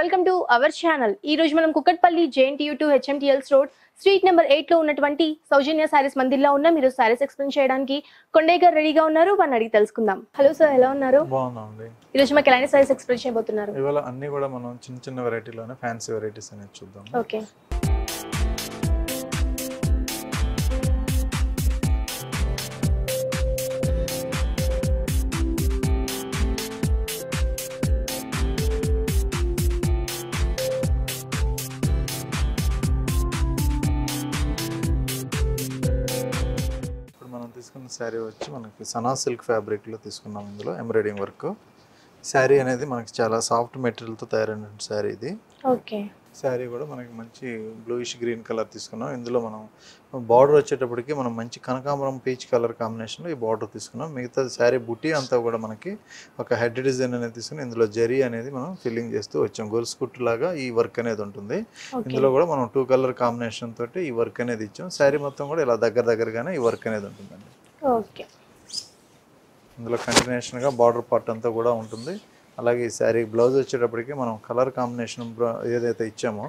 Welcome to our channel. ఈ రోజు మనం Kukatpally JNTU to HMTLs road street number 8 లో ఉన్నటువంటి సౌజన్య సారీస్ మందిర్లో ఉన్న మీరు సారీస్ ఎక్స్ప్లెయిన్ చేయడానికి కొండయ్య గారు రెడీగా ఉన్నారు. వారిని అడిగి తెలుసుకుందాం. హలో సార్, ఎలా ఉన్నారు? బాగున్నాండి. ఈ రోజు మాకు ఎలాంటి సారీస్ ఎక్స్ప్లెయిన్ చేయబోతున్నారు? ఇవాళ అన్ని కూడా మనం చిన్న చిన్న వెరైటీలోనే ఫ్యాన్సీ వెరైటీస్ అనేది చూద్దాం. ఓకే. తీసుకున్న శారీ వచ్చి మనకి సనా సిల్క్ ఫ్యాబ్రిక్లో తీసుకున్నాం. ఇందులో ఎంబ్రాయిడింగ్ వర్క్. శారీ అనేది మనకి చాలా సాఫ్ట్ మెటీరియల్తో తయారైన శారీ ఇది. ఓకే. శారీ కూడా మనకి మంచి బ్లూయిష్ గ్రీన్ కలర్ తీసుకున్నాం. ఇందులో మనం బార్డర్ వచ్చేటప్పటికి మనం మంచి కనకాంబరం పీచ్ కలర్ కాంబినేషన్లో ఈ బార్డర్ తీసుకున్నాం. మిగతా శారీ బుట్టి అంతా కూడా మనకి ఒక హెడ్ డిజైన్ అనేది తీసుకుని ఇందులో జరీ అనేది మనం ఫిల్లింగ్ చేస్తూ వచ్చాం. గొలుసు కుట్టు లాగా ఈ వర్క్ అనేది ఉంటుంది. ఇందులో కూడా మనం 2 కలర్ కాంబినేషన్ తోటి ఈ వర్క్ అనేది ఇచ్చాం. శారీ మొత్తం కూడా ఇలా దగ్గరగానే ఈ వర్క్ అనేది ఉంటుందండి. ఓకే. ఇందులో కంటిన్యూషన్గా బార్డర్ పార్ట్ అంతా కూడా ఉంటుంది. అలాగే ఈ శారీ బ్లౌజ్ వచ్చేటప్పటికి మనం కలర్ కాంబినేషన్ ఏదైతే ఇచ్చామో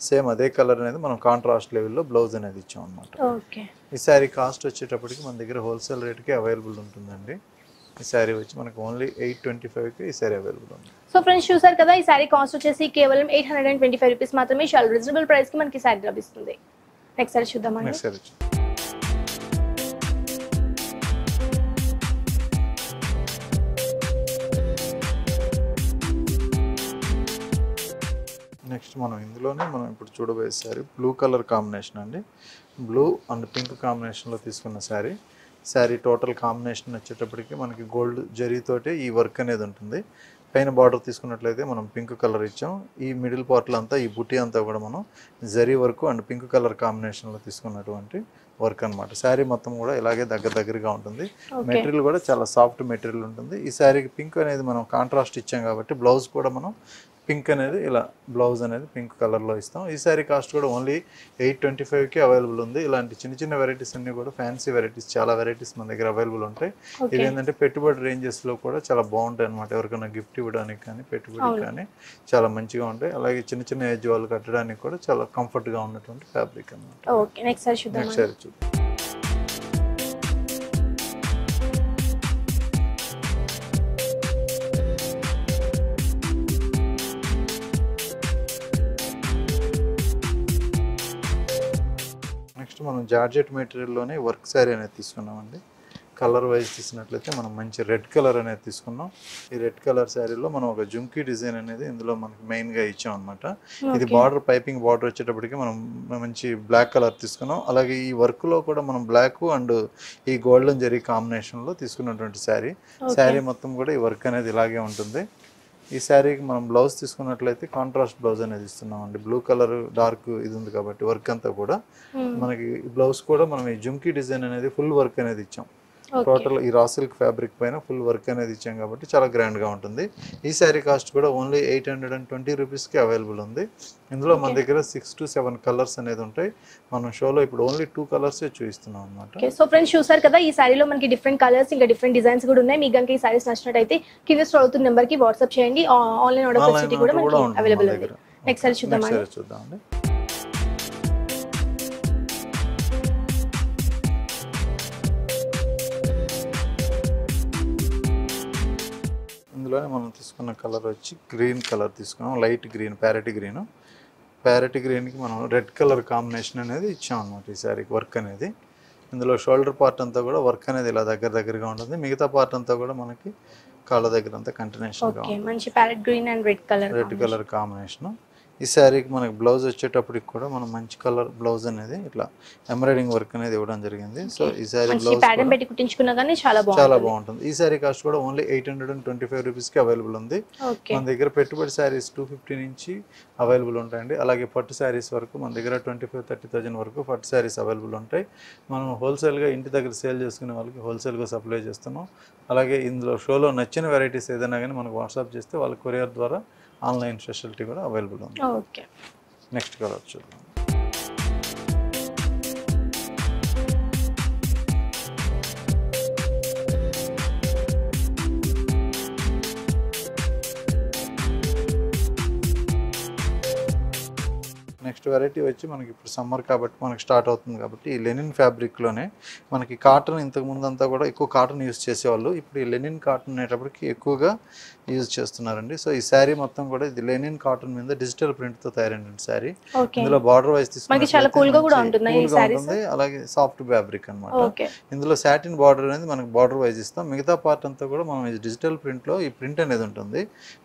సేమ్ అదే కలర్ అనేది మనం కాంట్రాస్ట్ లెవెల్లో బ్లౌజ్ అనేది ఇచ్చాం అనమాట. ఈ శారీ కాస్ట్ వచ్చేటప్పటికి మన దగ్గర హోల్సేల్ రేట్కి అవైలబుల్ ఉంటుందండి. ఈ శారీ వచ్చి మనకు ఓన్లీ 825కి ఈ శారీ అవైలబుల్ ఉంది. సో ఫ్రెండ్స్, చూసారు కదా, ఈ శారీ కాస్ట్ వచ్చేసి కేవలం 825 రూపీస్ మాత్రమే. చాలా రీజనబుల్ ప్రైస్కి మనకి శారీ లభిస్తుంది. నెక్స్ట్ శారీ చూద్దామండి. నెక్స్ట్ శారీ నెక్స్ట్ ఇందులోనే మనం ఇప్పుడు చూడబోయే శారీ బ్లూ కలర్ కాంబినేషన్ అండి. బ్లూ అండ్ పింక్ కాంబినేషన్లో తీసుకున్న శారీ టోటల్ కాంబినేషన్ వచ్చేటప్పటికి మనకి గోల్డ్ జరీతోటి ఈ వర్క్ అనేది ఉంటుంది. పైన బార్డర్ తీసుకున్నట్లయితే మనం పింక్ కలర్ ఇచ్చాం. ఈ మిడిల్ పార్ట్లో అంతా ఈ బుట్టి అంతా కూడా మనం zari work and pink colour కాంబినేషన్లో తీసుకున్నటువంటి వర్క్ అనమాట. శారీ మొత్తం కూడా ఇలాగే దగ్గరగా ఉంటుంది. మెటీరియల్ కూడా చాలా సాఫ్ట్ మెటీరియల్ ఉంటుంది. ఈ శారీకి పింక్ అనేది మనం కాంట్రాస్ట్ ఇచ్చాం కాబట్టి బ్లౌజ్ కూడా మనం పింక్ అనేది ఇలా బ్లౌజ్ అనేది పింక్ కలర్లో ఇస్తాం. ఈ శారీ కాస్ట్ కూడా ఓన్లీ 825కి అవైలబుల్ ఉంది. ఇలాంటి చిన్న వెరైటీస్ అన్నీ కూడా ఫ్యాన్సీ వెరైటీస్ చాలా వెరైటీస్ మన దగ్గర అవైలబుల్ ఉంటాయి. ఇవి ఏంటంటే పెట్టుబడి రేంజెస్లో కూడా చాలా బాగుంటాయి అనమాట. ఎవరికైనా గిఫ్ట్ ఇవ్వడానికి కానీ పెట్టుబడికి కానీ చాలా మంచిగా ఉంటాయి. అలాగే చిన్న ఏజ్ వాళ్ళు కట్టడానికి కూడా చాలా కంఫర్ట్గా ఉన్నటువంటి ఫ్యాబ్రిక్ అనమాట. నెక్స్ట్ శారీ చూద్దాం. నెక్స్ట్ మనం జార్జెట్ మెటీరియల్లోనే వర్క్ శారీ అనేది తీసుకున్నామండి. కలర్ వైజ్ తీసినట్లయితే మనం మంచి రెడ్ కలర్ అనేది తీసుకున్నాం. ఈ రెడ్ కలర్ శారీలో మనం ఒక జుంకీ డిజైన్ అనేది ఇందులో మనకి మెయిన్గా ఇచ్చాం అనమాట. ఇది బార్డర్ పైపింగ్ బార్డర్ వచ్చేటప్పటికి మనం మంచి బ్లాక్ కలర్ తీసుకున్నాం. అలాగే ఈ వర్క్లో కూడా మనం బ్లాక్ అండ్ ఈ గోల్డెన్ జరీ కాంబినేషన్లో తీసుకున్నటువంటి శారీ మొత్తం కూడా ఈ వర్క్ అనేది ఇలాగే ఉంటుంది. ఈ శారీకి మనం బ్లౌజ్ తీసుకున్నట్లయితే కాంట్రాస్ట్ బ్లౌజ్ అనేది ఇస్తున్నాం అండి. బ్లూ కలర్ డార్క్ ఇది ఉంది కాబట్టి వర్క్ అంతా కూడా మనకి బ్లౌజ్ కూడా మనం ఈ జుంకీ డిజైన్ అనేది ఫుల్ వర్క్ అనేది ఇచ్చాం. టోటల్ ఈ రా సిల్క్ ఫ్యాబ్రిక్ పైన ఫుల్ వర్క్ అనేది ఇచ్చాం కాబట్టి చాలా గ్రాండ్గా ఉంటుంది. ఈ శారీ కాస్ట్ కూడా ఓన్లీ 820 రూపీస్కి అవైలబుల్ ఉంది. ఇందులో మన దగ్గర 6 to 7 కలర్స్ అనేది ఉంటాయి. మనం షోలో ఇప్పుడు ఓన్లీ 2 కలర్సే చూపిస్తున్నాం అనమాట. సో ఫ్రెండ్స్, చూసారు కదా, ఈ శారీలో మనకి డిఫరెంట్ కలర్స్ ఇంకా డిఫరెంట్ డిజైన్స్ కూడా ఉన్నాయి. మీకు కనుక ఈ శారీస్ నచ్చినట్టయితే కింద స్క్రోల్ అవుతున్న నెంబర్కి వాట్సాప్ చేయండి. ఆన్లైన్ ఆర్డర్ ఫెసిలిటీ కూడా మనకి అవైలబుల్ ఉంది. నెక్స్ట్ శారీ చూద్దామండి. ఇందులోనే మనం తీసుకున్న కలర్ వచ్చి గ్రీన్ కలర్ తీసుకున్నాం. లైట్ గ్రీన్, ప్యారెట్ గ్రీన్కి మనం రెడ్ కలర్ కాంబినేషన్ అనేది ఇచ్చాం అనమాట. ఈ శారీకి వర్క్ అనేది ఇందులో షోల్డర్ పార్ట్ అంతా కూడా వర్క్ అనేది ఇలా దగ్గరగా ఉంటుంది. మిగతా పార్ట్ అంతా కూడా మనకి కాళ్ళ దగ్గర అంతా కంటిన్యూషన్గా మంచి parrot green and red colour combination. ఈ శారీకి మనకి బ్లౌజ్ వచ్చేటప్పటికి కూడా మనం మంచి కలర్ బ్లౌజ్ అనేది ఇట్లా ఎంబ్రాయిడింగ్ వర్క్ అనేది ఇవ్వడం జరిగింది. సో ఈ శారీ బ్లౌజ్ చాలా బాగుంటుంది. ఈ శారీ కాస్ట్ కూడా ఓన్లీ 825 రూపీస్కి అవైలబుల్ ఉంది. మన దగ్గర పెట్టుబడి శారీస్ 250 నుంచి అవైలబుల్ ఉంటాయండి. అలాగే పట్టు శారీస్ వరకు మన దగ్గర 25,000-30,000 వరకు పట్టు శారీస్ అవైలబుల్ ఉంటాయి. మనం హోల్సేల్గా ఇంటి దగ్గర సేల్ చేసుకునే వాళ్ళకి హోల్సేల్గా సప్లై చేస్తున్నాం. అలాగే ఇందులో షోలో నచ్చిన వెరైటీస్ ఏదైనా కానీ మనకు వాట్సాప్ చేస్తే వాళ్ళ కొరియర్ ద్వారా ఆన్లైన్ ఫెసిలిటీ కూడా అవైలబుల్ ఉంది. నెక్స్ట్ కలర్ చూద్దాం. నెక్స్ట్ వెరైటీ వచ్చి మనకి ఇప్పుడు సమ్మర్ కాబట్టి మనకి స్టార్ట్ అవుతుంది కాబట్టి ఈ లెనిన్ ఫ్యాబ్రిక్లోనే మనకి కాటన్ ఇంతకు ముందు అంతా కూడా ఎక్కువ కాటన్ యూస్ చేసేవాళ్ళు. ఇప్పుడు ఈ లెనిన్ కాటన్ అనేటప్పటికి ఎక్కువగా యూజ్ చేస్తున్నారండి. సో ఈ శారీ మొత్తం కూడా ఇది లెనిన్ కాటన్ మీద డిజిటల్ ప్రింట్తో తయారైన శారీ. ఇందులో బార్డర్ వైజ్ తీసుకుంటే అలాగే సాఫ్ట్ ఫ్యాబ్రిక్ అనమాట. ఇందులో సాటిన్ బార్డర్ అనేది మనకి బార్డర్ వైజ్ ఇస్తాం. మిగతా పార్ట్ అంతా కూడా మనం డిజిటల్ ప్రింట్లో ఈ ప్రింట్ అనేది ఉంటుంది.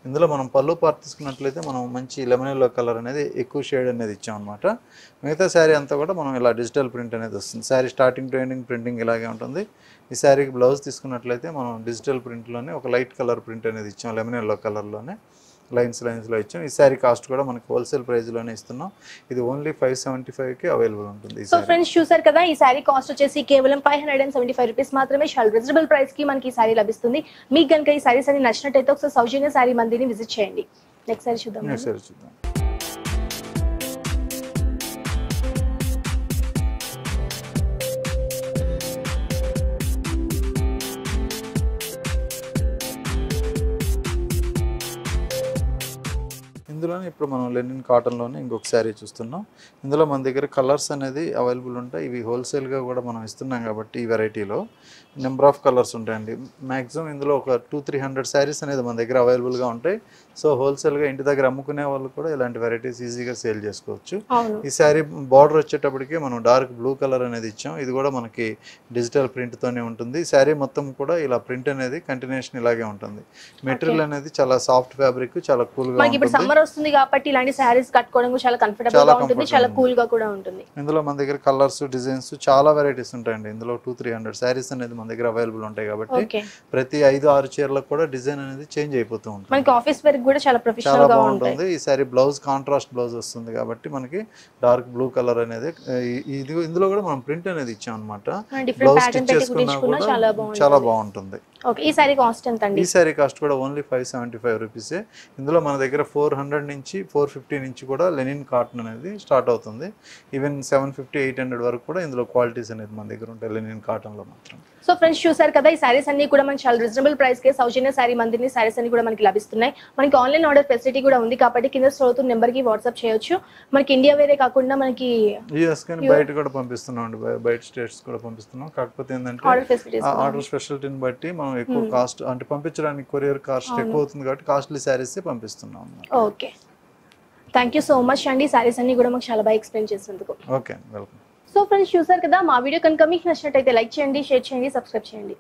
ఇందులో మనం పళ్ళు పార్ట్ తీసుకున్నట్లయితే మనం మంచి లెమన్ ఎల్లో కలర్ అనేది ఎక్కువ షేడ్ అనేది ఇచ్చాం అనమాట. మిగతా శారీ అంతా కూడా మనం ఇలా డిజిటల్ ప్రింట్ అనేది వస్తుంది. Sari starting to ending printing ఇలాగే ఉంటుంది. ఈ శారీకి బ్లౌజ్ తీసుకున్నట్లయితే మనం డిజిటల్ ప్రింట్లోనే ఒక లైట్ కలర్ ప్రింట్ అనేది ఇచ్చాం, లెమన్ ఎల్లో కలర్లోనే లైన్స్లో ఇచ్చాం. ఈ శారీ కాస్ట్ కూడా మనకి హోల్సేల్ ప్రైస్లోనే ఇస్తున్నాం. ఇది ఓన్లీ 575కి అవైలబుల్ ఉంటుంది. సో ఫ్రెండ్స్ చూసారు కదా, ఈ శారీ కాస్ట్ వచ్చేసి కేవలం 575 రూపీస్ మాత్రమే. చాలా రీజనబుల్ ప్రైస్ కి మనకి ఈ శారీ లభిస్తుంది. మీకు కనుక ఈ శారీస్ అన్ని నచ్చినట్టయితే ఒకసారి సౌజన్య శారీ మందిని విజిట్ చేయండి. నెక్స్ట్ శారీ చూద్దాం. ఇందులోనే ఇప్పుడు మనం లెనిన్ కాటన్లోనే ఇంకొక శారీ చూస్తున్నాం. ఇందులో మన దగ్గర కలర్స్ అనేది అవైలబుల్ ఉంటాయి. ఇవి హోల్సేల్గా కూడా మనం ఇస్తున్నాం కాబట్టి ఈ వెరైటీలో నెంబర్ ఆఫ్ కలర్స్ ఉంటాయండి. మ్యాక్సిమం ఇందులో ఒక 200-300 శారీస్ అనేది మన దగ్గర అవైలబుల్గా ఉంటాయి. సో హోల్సేల్గా ఇంటి దగ్గర అమ్ముకునే వాళ్ళు కూడా ఇలాంటి వెరైటీస్ ఈజీగా సేల్ చేసుకోవచ్చు. ఈ శారీ బార్డర్ వచ్చేటప్పటికి మనం డార్క్ బ్లూ కలర్ అనేది ఇచ్చాం. ఇది కూడా మనకి డిజిటల్ ప్రింట్తోనే ఉంటుంది. శారీ మొత్తం కూడా ఇలా ప్రింట్ అనేది కంటిన్యూషన్ ఇలాగే ఉంటుంది. మెటీరియల్ అనేది చాలా సాఫ్ట్ ఫ్యాబ్రిక్, చాలా కూల్గా ఉంటుంది. వస్తుంది కాబట్టి ఇలాంటి శారీస్ కట్టుకోవడం చాలా కంఫర్టబుల్ గా ఉంటుంది, చాలా కూల్ గా కూడా ఉంటుంది. ఇందులో మన దగ్గర కలర్స్, డిజైన్స్ చాలా వెరైటీస్ ఉంటాయండి. ఇందులో 200-300 శారీస్ అనేది మన దగ్గర అవైలబుల్ ఉంటాయి కాబట్టి ప్రతి 5-6 చీరలకు కూడా డిజైన్ అనేది చేంజ్ అయిపోతూ ఉంటుంది. మనకి ఆఫీస్ వేర్ కూడా చాలా ప్రొఫెషనల్ గా ఉంటుంది. ఈ శారీ బ్లౌజ్ కాంట్రాస్ట్ బ్లౌజ్ వస్తుంది కాబట్టి మనకి డార్క్ బ్లూ కలర్ అనేది ఇది ఇందులో కూడా మనం ప్రింట్ అనేది ఇచ్చాం అన్నమాట. బ్లౌజ్ స్టిచ్ చేసుకున్నా కూడా చాలా బాగుంటుంది. ఈ శారీ కాస్ట్ ఎంత అండి? ఈ శారీ కాస్ట్ కూడా ఓన్లీ 575 రూపీస్. ఇందులో మన దగ్గర 400 నుంచి 450 నుంచి కూడా లెనిన్ కాటన్ అనేది స్టార్ట్ అవుతుంది. ఈవెన్ 750-800 వరకు కూడా ఇందులో క్వాలిటీస్ అనేది మన దగ్గర ఉంటాయి లెనిన్ కాటన్లో మాత్రం. సో ఫ్రెండ్స్ చూసారు కదా, ఈ శారీస్ అన్ని కూడా మనకి చాలా రీజనబుల్ ప్రైస్ కే సౌజన్య శారీ మందిని శారీస్ అన్ని కూడా మనకి లభిస్తున్నాయి. మనకి ఆన్లైన్ ఆర్డర్ ఫెసిలిటీ కూడా ఉంది కాబట్టి కింద స్క్రోల్ అవుతున్న నెంబర్ కి వాట్సాప్ చేయొచ్చు. మనకి ఇండియా వేరే కాకుండా మనకి యూఎస్ కానీ బయట కూడా పంపిస్తున్నాం అండి, బయట స్టేట్స్ కూడా పంపిస్తున్నాం. కాకపోతే ఏంటంటే ఆర్డర్ స్పెషాలిటీని బట్టి మనం ఎక్కువ కాస్ట్ అంటే పంపించడానికి కొరియర్ కాస్ట్ ఎక్కువ అవుతుంది కాబట్టి కాస్ట్లీ శారీస్ పంపిస్తున్నాం. Okay, thank you so much అండి. శారీస్ అన్ని కూడా మాకు చాలా బాగా ఎక్స్ప్లెయిన్ చేసినందుకు. Okay, welcome. సో ఫ్రెండ్స్ చూసారు కదా, మా వీడియో కనుక మీకు నచ్చినట్టయితే లైక్ చేయండి, షేర్ చేయండి, సబ్స్క్రైబ్ చేయండి.